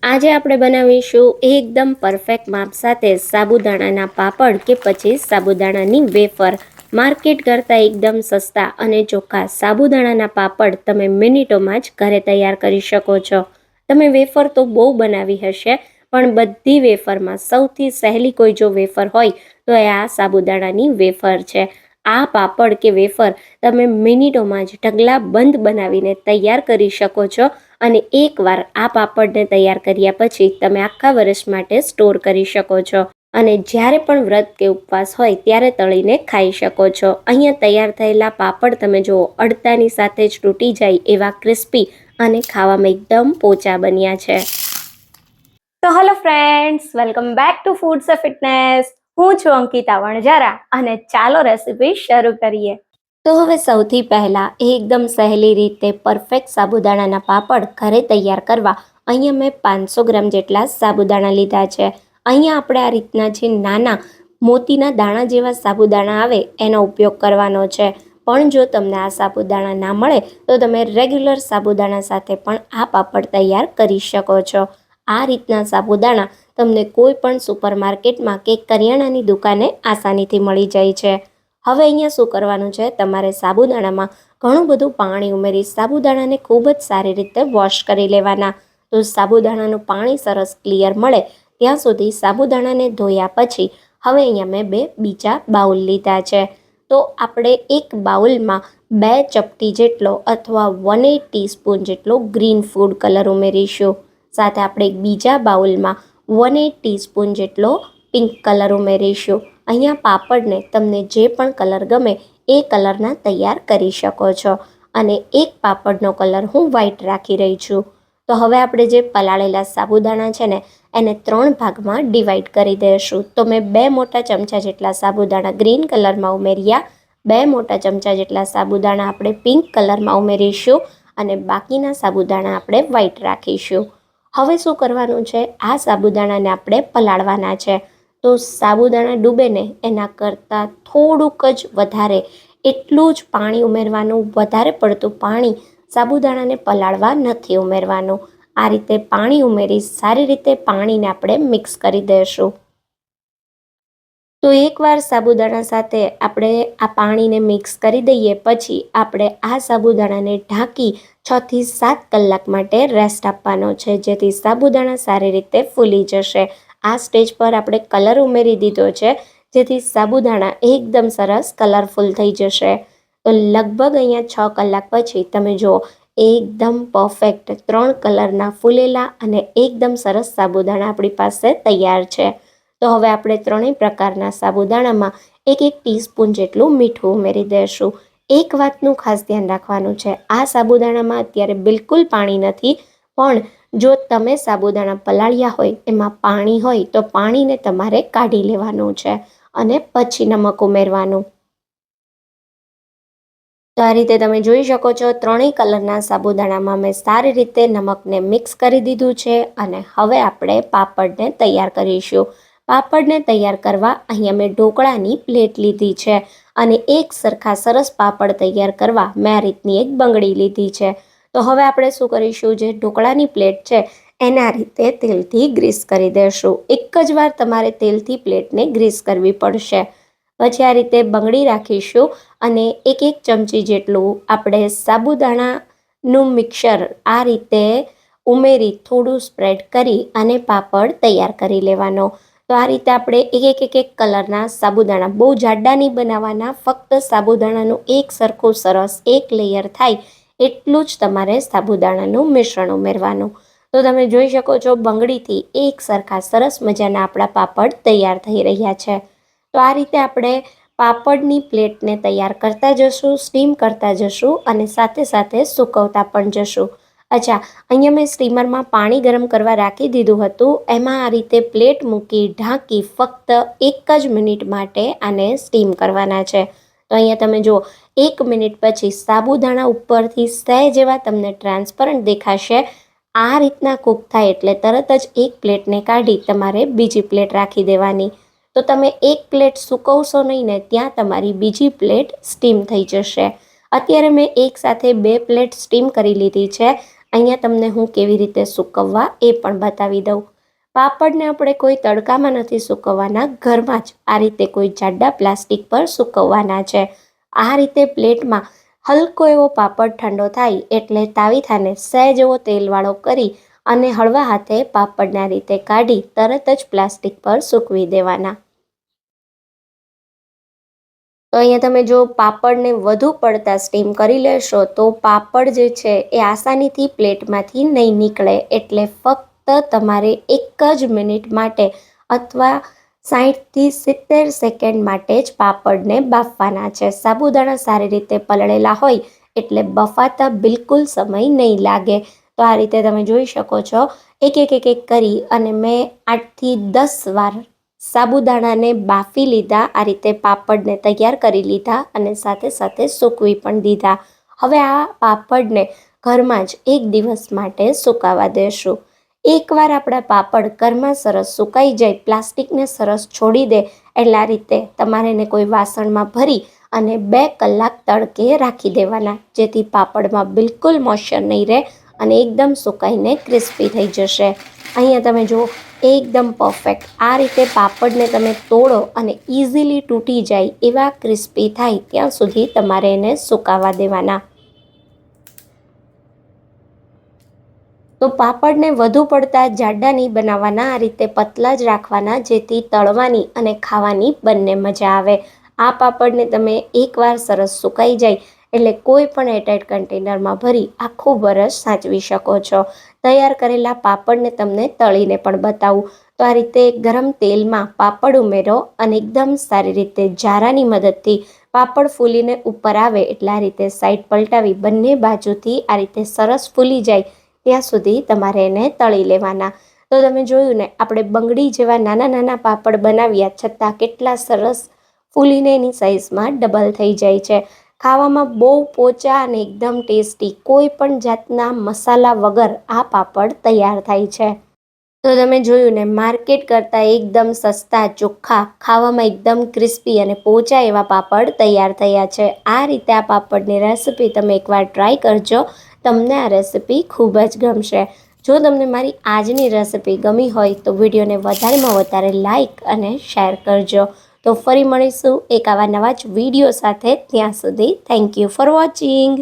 આજે આપણે બનાવીશું એકદમ પરફેક્ટ માપ સાથે સાબુદાણાના પાપડ કે પછી સાબુદાણાની વેફર. માર્કેટ કરતાં એકદમ સસ્તા અને ચોખ્ખા સાબુદાણાના પાપડ તમે મિનિટોમાં જ ઘરે તૈયાર કરી શકો છો. તમે વેફર તો બહુ બનાવી હશે, પણ બધી વેફરમાં સૌથી સહેલી કોઈ જો વેફર હોય તો એ આ સાબુદાણાની વેફર છે. આ પાપડ કે વેફર તમે મિનિટોમાં જ ઢગલા બંધ બનાવીને તૈયાર કરી શકો છો અને એકવાર આ પાપડને તૈયાર કર્યા પછી તમે આખા વર્ષ માટે સ્ટોર કરી શકો છો અને જ્યારે પણ વ્રત કે ઉપવાસ હોય ત્યારે તળીને ખાઈ શકો છો. અહીંયા તૈયાર થયેલા પાપડ તમે જુઓ, અડતાની સાથે જ તૂટી જાય એવા ક્રિસ્પી અને ખાવામાં એકદમ પોચા બન્યા છે. તો hello friends, welcome back to foods of fitness. હું છું અંકિતા વણજારા અને ચાલો રેસીપી શરૂ કરીએ. તો હવે સૌથી પહેલાં એકદમ સહેલી રીતે પરફેક્ટ સાબુદાણાના પાપડ ઘરે તૈયાર કરવા અહીંયા મેં 500 ગ્રામ જેટલા સાબુદાણા લીધા છે. અહીંયા આપણે આ રીતના જે નાના મોતીના દાણા જેવા સાબુદાણા આવે એનો ઉપયોગ કરવાનો છે. પણ જો તમને આ સાબુદાણા ના મળે તો તમે રેગ્યુલર સાબુદાણા સાથે પણ આ પાપડ તૈયાર કરી શકો છો. આ રીતના સાબુદાણા તમને કોઈ પણ સુપરમાર્કેટમાં કે કરિયાણાની દુકાને આસાનીથી મળી જાય છે. હવે અહીંયા શું કરવાનું છે, તમારે સાબુદાણામાં ઘણું બધું પાણી ઉમેરી સાબુદાણાને ખૂબ જ સારી રીતે વોશ કરી લેવાના. તો સાબુદાણાનું પાણી સરસ ક્લિયર મળે ત્યાં સુધી સાબુદાણાને ધોયા પછી હવે અહીંયા મેં 2 બીજા બાઉલ લીધા છે. તો આપણે એક બાઉલમાં 2 ચપટી જેટલો અથવા 1/8 ટીસ્પૂન જેટલો ગ્રીન ફૂડ કલર ઉમેરીશું. સાથે આપણે એક બીજા બાઉલમાં 1/8 ટીસ્પૂન જેટલો પિંક કલર ઉમેરીશું. અહીંયા પાપડને તમને જે પણ કલર ગમે એ કલરના તૈયાર કરી શકો છો અને એક પાપડનો કલર હું વ્હાઈટ રાખી રહી છું. તો હવે આપણે જે પલાળેલા સાબુદાણા છે ને એને 3 ભાગમાં ડિવાઈડ કરી દઈશું. તો મેં 2 મોટા ચમચા જેટલા સાબુદાણા ગ્રીન કલરમાં ઉમેર્યા, 2 મોટા ચમચા જેટલા સાબુદાણા આપણે પિંક કલરમાં ઉમેરીશું અને બાકીના સાબુદાણા આપણે વ્હાઈટ રાખીશું. હવે શું કરવાનું છે, આ સાબુદાણાને આપણે પલાળવાના છે. તો સાબુદાણા ડૂબે ને એના કરતાં થોડુંક જ વધારે એટલું જ પાણી ઉમેરવાનું. વધારે પડતું પાણી સાબુદાણાને પલાળવા નથી ઉમેરવાનું. આ રીતે પાણી ઉમેરી સારી રીતે પાણીને આપણે મિક્સ કરી દઈશું. તો એકવાર સાબુદાણા સાથે આપણે આ પાણીને મિક્સ કરી દઈએ પછી આપણે આ સાબુદાણાને ઢાંકી 6 થી 7 કલાક માટે રેસ્ટ આપવાનો છે, જેથી સાબુદાણા સારી રીતે ફૂલી જશે. આ સ્ટેજ પર આપણે કલર ઉમેરી દીધો છે, જેથી સાબુદાણા એકદમ સરસ કલરફુલ થઈ જશે. તો લગભગ અહીંયા 6 કલાક પછી તમે જુઓ એકદમ પરફેક્ટ 3 કલરના ફૂલેલા અને એકદમ સરસ સાબુદાણા આપણી પાસે તૈયાર છે. તો હવે આપણે 3 પ્રકારના સાબુદાણામાં 1 ટીસ્પૂન જેટલું મીઠું ઉમેરી દઈશું. એક વાતનું ખાસ ધ્યાન રાખવાનું છે, આ સાબુદાણામાં અત્યારે બિલકુલ પાણી નથી, પણ જો તમે સાબુદાણા પલાળ્યા હોય એમાં પાણી હોય તો પાણીને તમારે કાઢી લેવાનું છે અને પછી નમક ઉમેરવાનું. તો આ રીતે તમે જોઈ શકો છો 3 કલરના સાબુદાણામાં મેં સારી રીતે નમકને મિક્સ કરી દીધું છે અને હવે આપણે પાપડને તૈયાર કરીશું. પાપડને તૈયાર કરવા અહીંયા મેં ઢોકળાની પ્લેટ લીધી છે અને એક સરખા સરસ પાપડ તૈયાર કરવા મેં આ રીતની એક બંગડી લીધી છે. તો હવે આપણે શું કરીશું, જે ઢોકળાની પ્લેટ છે એને આ રીતે તેલથી ગ્રીસ કરી દેશું. એક જ વાર તમારે તેલથી પ્લેટને ગ્રીસ કરવી પડશે. પછી આ રીતે બંગડી રાખીશું અને 1 ચમચી જેટલું આપણે સાબુદાણાનું મિક્સર આ રીતે ઉમેરી થોડું સ્પ્રેડ કરી અને પાપડ તૈયાર કરી લેવાનો. તો આ રીતે આપણે એક કલરના સાબુદાણા, બહુ જાડા નહીં બનાવવાના, ફક્ત સાબુદાણાનું એક સરખું સરસ એક લેયર થાય એટલું જ તમારે સાબુદાણાનું મિશ્રણ ઉમેરવાનું. તો તમે જોઈ શકો છો બંગડીથી એક સરખા સરસ મજાના આપણા પાપડ તૈયાર થઈ રહ્યા છે. તો આ રીતે આપણે પાપડની પ્લેટને તૈયાર કરતા જશું, સ્ટીમ કરતા જશું અને સાથે સાથે સૂકવતા પણ જશું. અચ્છા, અહીંયા મેં સ્ટીમરમાં પાણી ગરમ કરવા રાખી દીધું હતું. એમાં આ રીતે પ્લેટ મૂકી ઢાંકી ફક્ત 1 જ મિનિટ માટે આને સ્ટીમ કરવાના છે. તો અહીંયા તમે જુઓ 1 મિનિટ પછી સાબુદાણા ઉપરથી સહેજ જેવા તમને ટ્રાન્સપરન્ટ દેખાશે. આ રીતના કૂક થાય એટલે તરત જ એક પ્લેટને કાઢી તમારે બીજી પ્લેટ રાખી દેવાની. તો તમે એક પ્લેટ સૂકવશો નહીં ને ત્યાં તમારી બીજી પ્લેટ સ્ટીમ થઈ જશે. અત્યારે મેં એક સાથે 2 પ્લેટ સ્ટીમ કરી લીધી છે અહીંયા તમને હું કેવી રીતે સૂકવવા એ પણ બતાવી દઉં. પાપડને આપણે કોઈ તડકામાં નથી સૂકવવાના, ઘરમાં જ આ રીતે કોઈ જાડા પ્લાસ્ટિક પર સૂકવવાના છે. આ રીતે પ્લેટમાં હલકો એવો પાપડ ઠંડો થાય એટલે તાવીથાને સહેજ એવો તેલવાળો કરી અને હળવા હાથે પાપડને આ રીતે કાઢી તરત જ પ્લાસ્ટિક પર સૂકવી દેવાના. તો અહીંયા તમે જો પાપડને વધુ પડતા સ્ટીમ કરી લેશો તો પાપડ જે છે એ આસાનીથી પ્લેટમાંથી નહીં નીકળે. એટલે ફક્ત તમારે 1 જ મિનિટ માટે અથવા 60થી 70 સેકન્ડ માટે જ પાપડને બાફવાના છે. સાબુદાણા સારી રીતે પલળેલા હોય એટલે બફાતા બિલકુલ સમય નહીં લાગે. તો આ રીતે તમે જોઈ શકો છો, એક કરી અને મેં 8થી 10 વાર સાબુદાણાને બાફી લીધા. આ રીતે પાપડને તૈયાર કરી લીધા અને સાથે સાથે સૂકવી પણ દીધા. હવે આ પાપડને ઘરમાં જ 1 દિવસ માટે સુકાવા દેશું. એકવાર આપણા પાપડ ઘરમાં સરસ સુકાઈ જાય, પ્લાસ્ટિકને સરસ છોડી દે એટલે આ રીતે તમારે એને કોઈ વાસણમાં ભરી અને 2 કલાક તડકે રાખી દેવાના, જેથી પાપડમાં બિલકુલ મોઇશ્ચર નહીં રહે અને એકદમ સુકાઈને ક્રિસ્પી થઈ જશે. અહીંયા તમે જુઓ, એકદમ પરફેક્ટ આ રીતે પાપડને તમે તોડો અને ઇઝીલી તૂટી જાય એવા ક્રિસ્પી થાય ત્યાં સુધી તમારે એને સુકાવા દેવાના. તો પાપડને વધુ પડતા જાડા નહીં બનાવવાના, આ રીતે પતલા જ રાખવાના, જેથી તળવાની અને ખાવાની બંને મજા આવે. આ પાપડને તમે એકવાર સરસ સુકાઈ જાય એટલે કોઈ પણ એરટાઇટ કન્ટેનરમાં ભરી આખું વરસ સાચવી શકો છો. તૈયાર કરેલા પાપડને તમને તળીને પણ બતાવું. તો આ રીતે ગરમ તેલમાં પાપડ ઉમેરો અને એકદમ સારી રીતે જારાની મદદથી પાપડ ફૂલીને ઉપર આવે એટલે આ રીતે સાઈડ પલટાવી બંને બાજુથી આ રીતે સરસ ફૂલી જાય ત્યાં સુધી તમારે એને તળી લેવાના. તો તમે જોયું ને, આપણે બંગડી જેવા નાના નાના પાપડ બનાવ્યા છતાં કેટલા સરસ ફૂલીને એની સાઇઝમાં ડબલ થઈ જાય છે. ખાવામાં બહુ પોચા અને એકદમ ટેસ્ટી, કોઈ પણ જાતના મસાલા વગર આ પાપડ તૈયાર થાય છે. તો તમે જોયું ને, માર્કેટ કરતાં એકદમ સસ્તા, ચોખ્ખા, ખાવામાં એકદમ ક્રિસ્પી અને પોચા એવા પાપડ તૈયાર થયા છે. આ રીતે આ પાપડની રેસિપી તમે એકવાર ટ્રાય કરજો. તમને આ રેસિપી ખૂબ જ ગમશે. જો તમને મારી આજની રેસિપી ગમી હોય તો વિડીયોને વધારેમાં વધારે લાઇક અને શેર કરજો. તો ફરી મળીશું એક આવા નવા જ વિડીયો સાથે. ત્યાં સુધી થેન્ક યુ ફોર વોચિંગ.